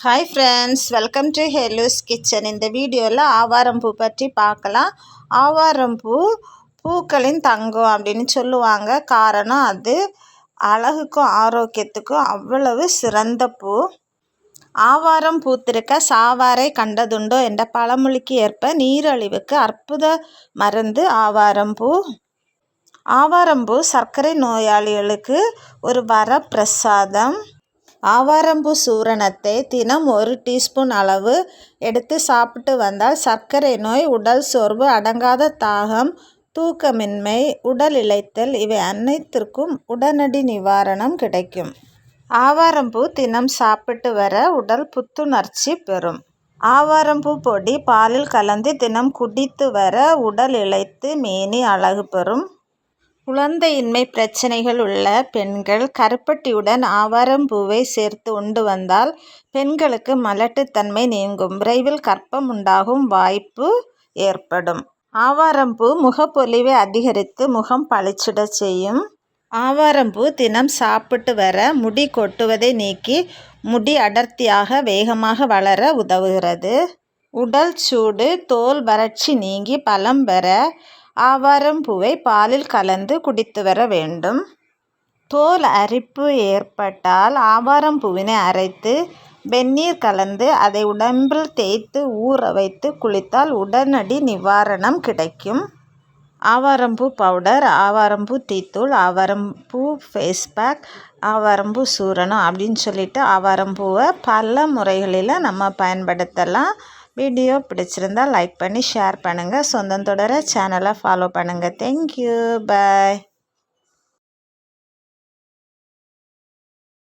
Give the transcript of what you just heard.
Hi friends, welcome to ஹெலூஸ் kitchen. இந்த வீடியோவில் ஆவாரம் பூ பற்றி பார்க்கலாம். ஆவாரம் பூ பூக்களின் தங்கம் அப்படின்னு சொல்லுவாங்க. காரணம் அது அழகுக்கும் ஆரோக்கியத்துக்கும் அவ்வளவு சிறந்த பூ. ஆவாரம் பூத்திருக்க சாவாரை கண்டதுண்டோ என்ற பழமொழிக்கு ஏற்ப நீரழிவுக்கு அற்புத மருந்து ஆவாரம் பூ. ஆவாரம்பூ சர்க்கரை நோயாளிகளுக்கு ஒரு வரப்பிரசாதம். ஆவாரம்பூ சூரணத்தை தினம் 1 டீஸ்பூன் அளவு எடுத்து சாப்பிட்டு வந்தால் சர்க்கரை நோய், உடல் சோர்வு, அடங்காத தாகம், தூக்கமின்மை, உடல் இளைத்தல் இவை அனைத்திற்கும் உடனடி நிவாரணம் கிடைக்கும். ஆவாரம்பூ தினம் சாப்பிட்டு வர உடல் புத்துணர்ச்சி பெறும். ஆவாரம்பூ பொடி பாலில் கலந்து தினம் குடித்து வர உடல் இளைத்து மேனி அழகு பெறும். குழந்தையின்மை பிரச்சனைகள் உள்ள பெண்கள் கருப்பட்டியுடன் ஆவாரம்பூவை சேர்த்து உண்டு வந்தால் பெண்களுக்கு மலட்டுத்தன்மை நீங்கும், விரைவில் கர்ப்பம் உண்டாகும் வாய்ப்பு ஏற்படும். ஆவாரம்பூ முகப்பொலிவை அதிகரித்து முகம் பளிச்சிட செய்யும். ஆவாரம்பூ தினம் சாப்பிட்டு வர முடி கொட்டுவதை நீக்கி முடி அடர்த்தியாக வேகமாக வளர உதவுகிறது. உடல் சூடு, தோல் வறட்சி நீங்கி பலம் பெற ஆவாரம்பூவை பாலில் கலந்து குடித்து வர வேண்டும். தோல் அரிப்பு ஏற்பட்டால் ஆவாரம்பூவினை அரைத்து வெந்நீர் கலந்து அதை உடம்பில் தேய்த்து ஊற வைத்து குளித்தால் உடனடி நிவாரணம் கிடைக்கும். ஆவாரம்பூ பவுடர், ஆவாரம்பூ டீத்தூள், ஆவாரம்பூ ஃபேஸ் பேக், ஆவாரம்பூ சூரணம் அப்படின்னு சொல்லிட்டு ஆவாரம்பூவை பல முறைகளில் நம்ம பயன்படுத்தலாம். வீடியோ பிடிச்சிருந்தால் லைக் பண்ணி ஷேர் பண்ணுங்கள். சொந்தம் தொடர சேனலை ஃபாலோ பண்ணுங்கள். தேங்க்யூ, பாய்.